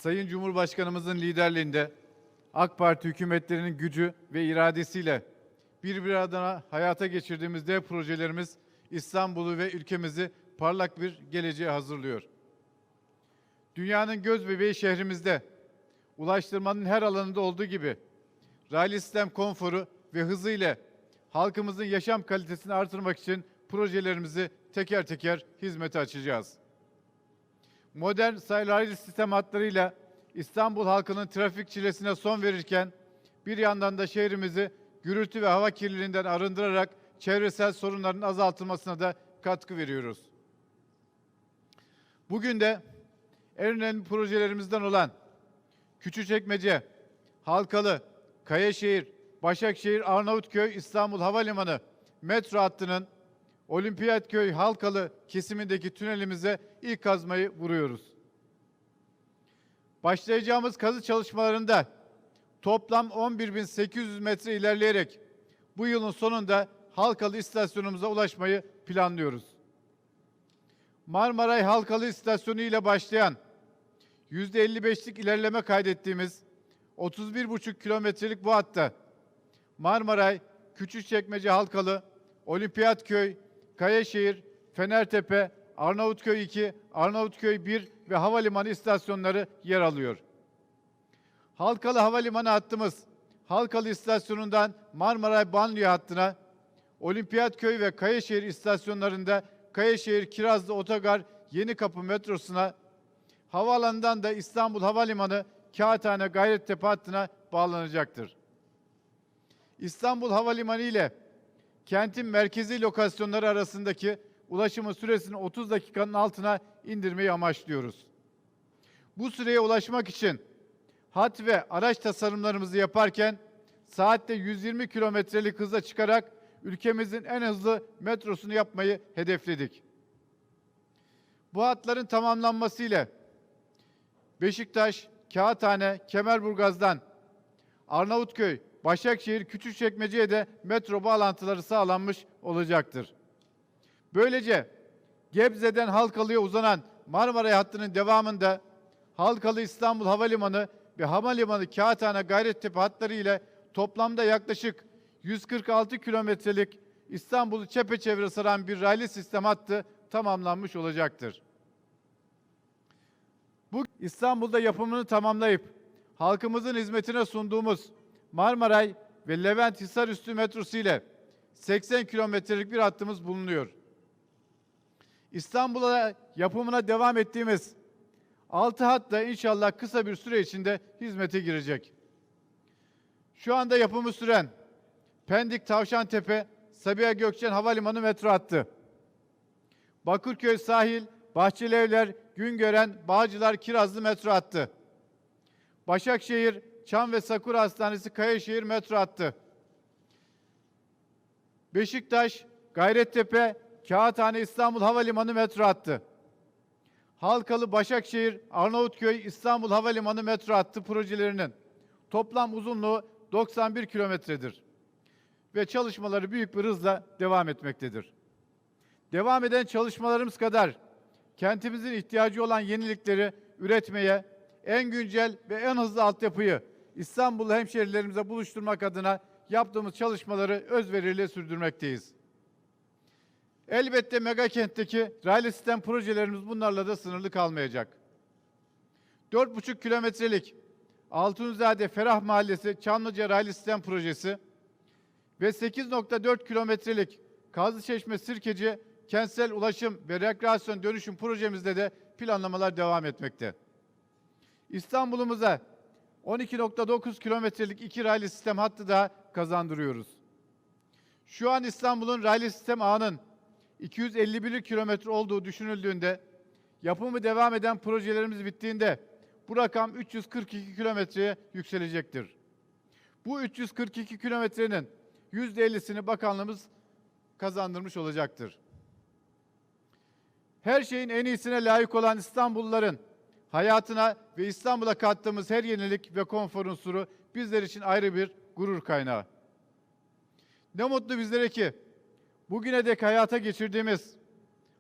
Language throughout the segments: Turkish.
Sayın Cumhurbaşkanımızın liderliğinde AK Parti hükümetlerinin gücü ve iradesiyle bir adına hayata geçirdiğimiz dev projelerimiz İstanbul'u ve ülkemizi parlak bir geleceğe hazırlıyor. Dünyanın göz bebeği şehrimizde ulaştırmanın her alanında olduğu gibi raylı sistem konforu ve hızı ile halkımızın yaşam kalitesini artırmak için projelerimizi teker teker hizmete açacağız. Modern raylı sistem hatlarıyla İstanbul halkının trafik çilesine son verirken bir yandan da şehrimizi gürültü ve hava kirliliğinden arındırarak çevresel sorunların azaltılmasına da katkı veriyoruz. Bugün de en önemli projelerimizden olan Küçükçekmece, Halkalı, Kayaşehir, Başakşehir, Arnavutköy, İstanbul Havalimanı metro hattının Olimpiyatköy Halkalı kesimindeki tünelimize ilk kazmayı vuruyoruz. Başlayacağımız kazı çalışmalarında toplam 11.800 metre ilerleyerek bu yılın sonunda Halkalı istasyonumuza ulaşmayı planlıyoruz. Marmaray Halkalı istasyonu ile başlayan %55'lik ilerleme kaydettiğimiz 31,5 kilometrelik bu hatta Marmaray, Küçükçekmece Halkalı, Olimpiyatköy, Kayaşehir, Fenertepe, Arnavutköy 2, Arnavutköy 1 ve Havalimanı istasyonları yer alıyor. Halkalı Havalimanı hattımız Halkalı istasyonundan Marmaray Banliyö hattına, Olimpiyatköy ve Kayaşehir istasyonlarında Kayaşehir Kirazlı Otogar Yenikapı metrosuna, havaalanından da İstanbul Havalimanı Kağıthane Gayrettepe hattına bağlanacaktır. İstanbul Havalimanı ile kentin merkezi lokasyonları arasındaki ulaşımın süresini 30 dakikanın altına indirmeyi amaçlıyoruz. Bu süreye ulaşmak için hat ve araç tasarımlarımızı yaparken saatte 120 kilometrelik hıza çıkarak ülkemizin en hızlı metrosunu yapmayı hedefledik. Bu hatların tamamlanması ile Beşiktaş, Kağıthane, Kemerburgaz'dan Arnavutköy, Başakşehir, Küçükçekmece'ye de metro bağlantıları sağlanmış olacaktır. Böylece Gebze'den Halkalı'ya uzanan Marmaray hattının devamında Halkalı İstanbul Havalimanı ve Havalimanı Kağıthane Gayrettepe hatları ile toplamda yaklaşık 146 kilometrelik İstanbul'u çepeçevre saran bir raylı sistem hattı tamamlanmış olacaktır. Bu İstanbul'da yapımını tamamlayıp halkımızın hizmetine sunduğumuz Marmaray ve Levent Hisarüstü metrosu ile 80 kilometrelik bir hattımız bulunuyor. İstanbul'a yapımına devam ettiğimiz 6 hat da inşallah kısa bir süre içinde hizmete girecek. Şu anda yapımı süren Pendik Tavşantepe Sabiha Gökçen Havalimanı metro hattı, Bakırköy Sahil, Bahçelievler, Güngören, Bağcılar, Kirazlı metro hattı, Başakşehir, Çam ve Sakura Hastanesi Kayaşehir metro hattı, Beşiktaş, Gayrettepe, Kağıthane İstanbul Havalimanı metro hattı, Halkalı, Başakşehir, Arnavutköy, İstanbul Havalimanı metro hattı projelerinin toplam uzunluğu 91 kilometredir ve çalışmaları büyük bir hızla devam etmektedir. Devam eden çalışmalarımız kadar kentimizin ihtiyacı olan yenilikleri üretmeye, en güncel ve en hızlı altyapıyı İstanbullu hemşehrilerimize buluşturmak adına yaptığımız çalışmaları özveriyle sürdürmekteyiz. Elbette mega kentteki raylı sistem projelerimiz bunlarla da sınırlı kalmayacak. 4,5 kilometrelik Altunizade Ferah Mahallesi Çamlıca Raylı Sistem Projesi ve 8,4 kilometrelik Kazlıçeşme Sirkeci Kentsel Ulaşım ve Rekreasyon Dönüşüm projemizde de planlamalar devam etmekte. İstanbul'umuza 12,9 kilometrelik 2 raylı sistem hattı daha kazandırıyoruz. Şu an İstanbul'un raylı sistem ağının 251 kilometre olduğu düşünüldüğünde, yapımı devam eden projelerimiz bittiğinde bu rakam 342 kilometreye yükselecektir. Bu 342 kilometrenin %50'sini bakanlığımız kazandırmış olacaktır. Her şeyin en iyisine layık olan İstanbulluların hayatına ve İstanbul'a kattığımız her yenilik ve konfor unsuru bizler için ayrı bir gurur kaynağı. Ne mutlu bizlere ki bugüne dek hayata geçirdiğimiz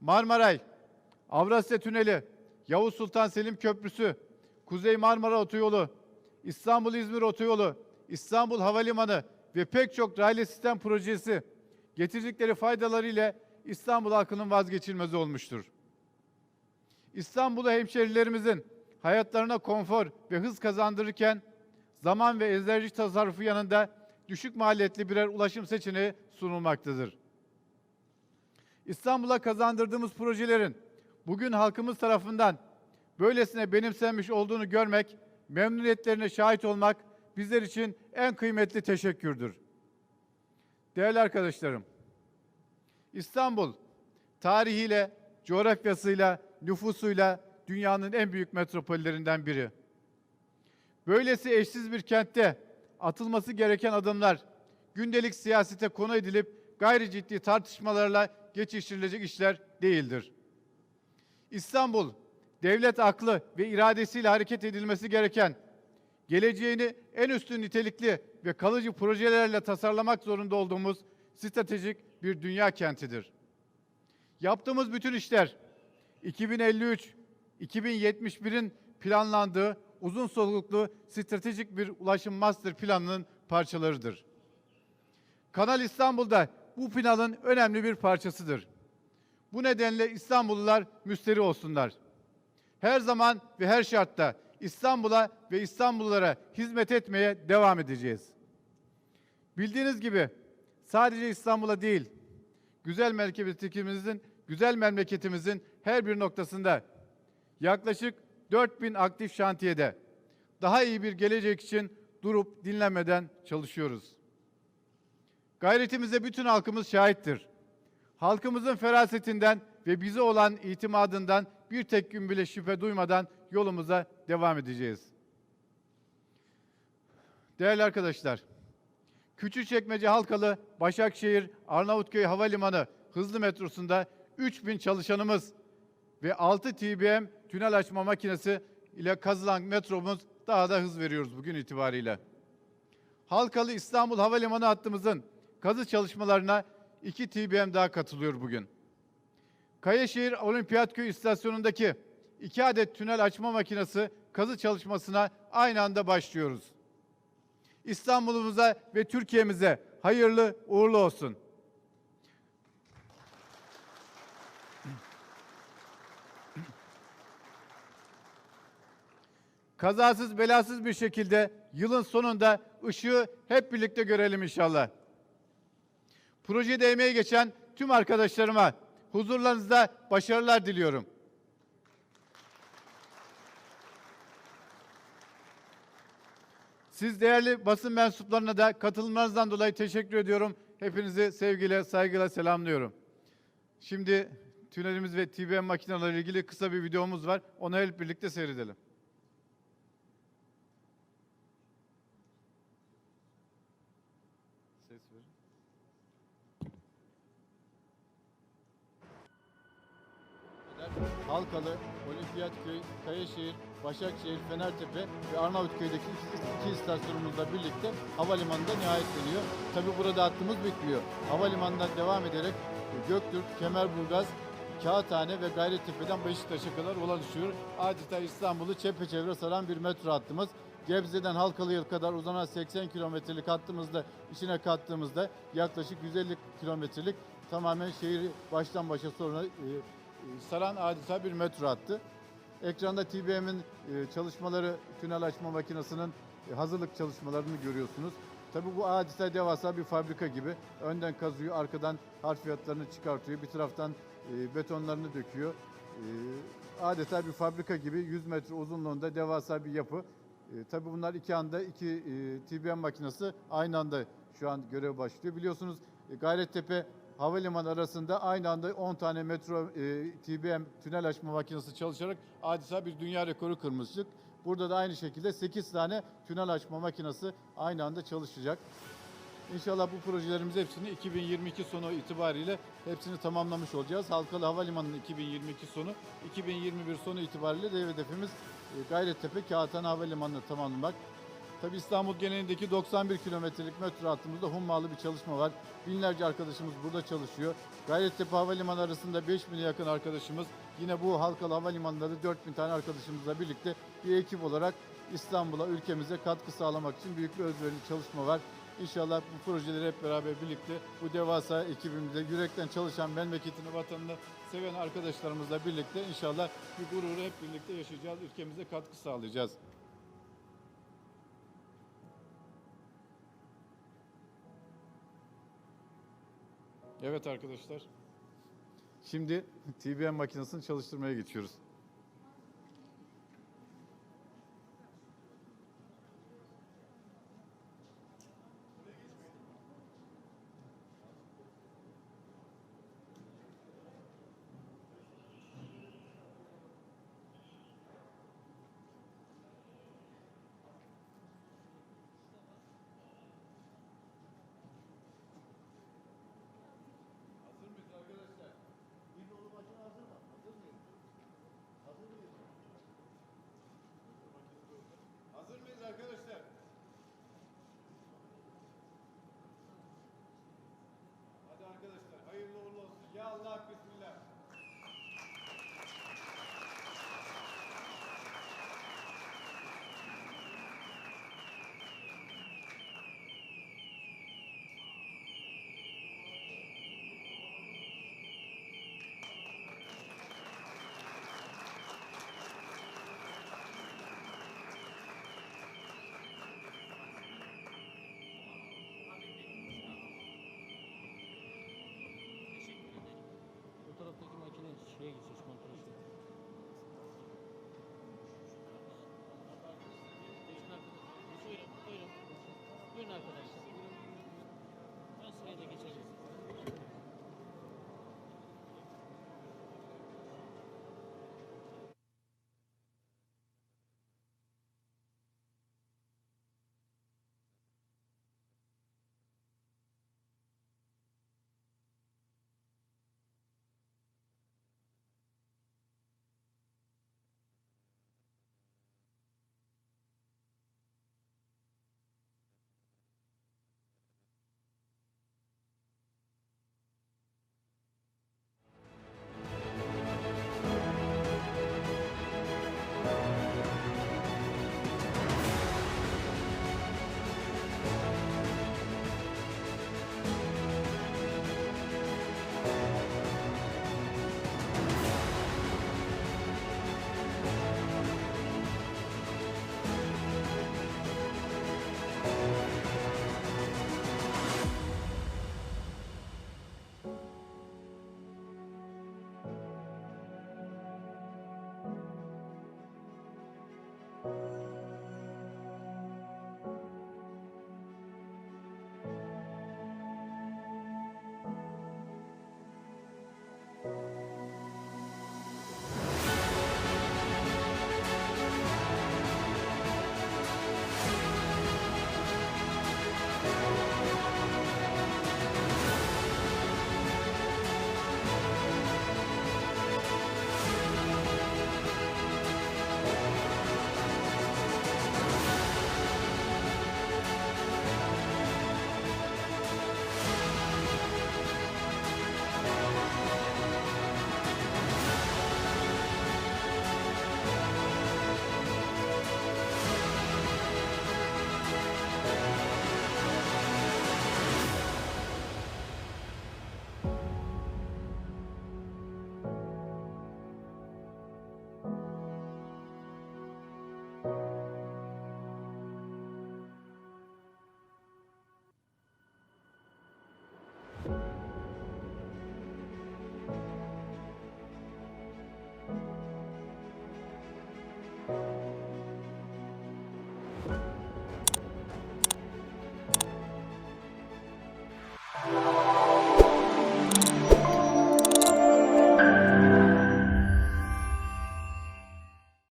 Marmaray, Avrasya Tüneli, Yavuz Sultan Selim Köprüsü, Kuzey Marmara Otoyolu, İstanbul-İzmir Otoyolu, İstanbul Havalimanı ve pek çok raylı sistem projesi getirdikleri faydalarıyla İstanbul halkının vazgeçilmezi olmuştur. İstanbul'u hemşehrilerimizin hayatlarına konfor ve hız kazandırırken zaman ve enerji tasarrufu yanında düşük maliyetli birer ulaşım seçeneği sunulmaktadır. İstanbul'a kazandırdığımız projelerin bugün halkımız tarafından böylesine benimsenmiş olduğunu görmek, memnuniyetlerine şahit olmak bizler için en kıymetli teşekkürdür. Değerli arkadaşlarım, İstanbul tarihiyle, coğrafyasıyla, nüfusuyla dünyanın en büyük metropollerinden biri. Böylesi eşsiz bir kentte atılması gereken adımlar gündelik siyasete konu edilip gayri ciddi tartışmalarla geçiştirilecek işler değildir. İstanbul, devlet aklı ve iradesiyle hareket edilmesi gereken, geleceğini en üstün nitelikli ve kalıcı projelerle tasarlamak zorunda olduğumuz stratejik bir dünya kentidir. Yaptığımız bütün işler 2053, 2071'in planlandığı uzun soluklu stratejik bir ulaşım master planının parçalarıdır. Kanal İstanbul'da bu planın önemli bir parçasıdır. Bu nedenle İstanbullular müsterih olsunlar. Her zaman ve her şartta İstanbul'a ve İstanbullulara hizmet etmeye devam edeceğiz. Bildiğiniz gibi sadece İstanbul'a değil, güzel memleketimizin her bir noktasında yaklaşık 4000 aktif şantiyede daha iyi bir gelecek için durup dinlenmeden çalışıyoruz. Gayretimize bütün halkımız şahittir. Halkımızın ferasetinden ve bize olan itimadından bir tek gün bile şüphe duymadan yolumuza devam edeceğiz. Değerli arkadaşlar, Küçükçekmece Halkalı, Başakşehir, Arnavutköy Havalimanı hızlı metrosunda 3000 çalışanımız ve 6 TBM tünel açma makinesi ile kazılan metromuz daha da hız veriyoruz bugün itibariyle. Halkalı İstanbul Havalimanı hattımızın kazı çalışmalarına 2 TBM daha katılıyor bugün. Kayaşehir Olimpiyatköy istasyonundaki 2 adet tünel açma makinesi kazı çalışmasına aynı anda başlıyoruz. İstanbul'umuza ve Türkiye'mize hayırlı uğurlu olsun. Kazasız belasız bir şekilde yılın sonunda ışığı hep birlikte görelim inşallah. Projede emeği geçen tüm arkadaşlarıma huzurlarınızda başarılar diliyorum. Siz değerli basın mensuplarına da katılımlarınızdan dolayı teşekkür ediyorum. Hepinizi sevgiyle, saygıyla selamlıyorum. Şimdi tünelimiz ve TBM makineleri ile ilgili kısa bir videomuz var. Onu hep birlikte seyredelim. Ses verin. Halkalı, Olimpiyatköy, Kayaşehir, Başakşehir, Fenertepe ve Arnavutköy'deki iki istasyonumuzla birlikte havalimanında nihayetleniyor. Tabii burada hattımız bitmiyor. Havalimanından devam ederek Göktürk, Kemerburgaz, Kağıthane ve Gayrettepe'den Beşiktaş'a kadar ulaşıyor. Adeta İstanbul'u çepeçevre saran bir metro hattımız. Gebze'den Halkalı'ya kadar uzanan 80 kilometrelik hattımızda içine kattığımızda yaklaşık 150 kilometrelik tamamen şehri baştan başa sonra saran adeta bir metro hattı. Ekranda TBM'in çalışmaları, tünel açma makinesinin hazırlık çalışmalarını görüyorsunuz. Tabii bu adeta devasa bir fabrika gibi. Önden kazıyor, arkadan harfiyatlarını çıkartıyor. Bir taraftan betonlarını döküyor. Adeta bir fabrika gibi 100 metre uzunluğunda devasa bir yapı. Tabii bunlar iki TBM makinesi aynı anda şu an görev başlıyor. Biliyorsunuz Gayrettepe Havalimanı arasında aynı anda 10 tane metro TBM tünel açma makinesi çalışarak adeta bir dünya rekoru kırmıştık. Burada da aynı şekilde 8 tane tünel açma makinesi aynı anda çalışacak. İnşallah bu projelerimizin hepsini 2022 sonu itibariyle hepsini tamamlamış olacağız. Halkalı Havalimanı'nın 2022 sonu, 2021 sonu itibariyle de hedefimiz Gayrettepe Kağıthane Havalimanı'nı tamamlamak. Tabii İstanbul genelindeki 91 kilometrelik metro hattımızda hummalı bir çalışma var. Binlerce arkadaşımız burada çalışıyor. Gayrettepe Havalimanı arasında 5000'e yakın arkadaşımız, yine bu halkalı havalimanında da 4000 tane arkadaşımızla birlikte bir ekip olarak İstanbul'a, ülkemize katkı sağlamak için büyük bir özverili çalışma var. İnşallah bu projeleri hep beraber birlikte bu devasa ekibimizle yürekten çalışan, memleketini, vatanını seven arkadaşlarımızla birlikte inşallah bir gururu hep birlikte yaşayacağız. Ülkemize katkı sağlayacağız. Evet arkadaşlar. Şimdi TBM makinesini çalıştırmaya geçiyoruz. Hazır mıyız arkadaşlar? Bir dolu makine hazır mı? Hazır mıyız? Hazır mıyız? Hazır mıyız arkadaşlar?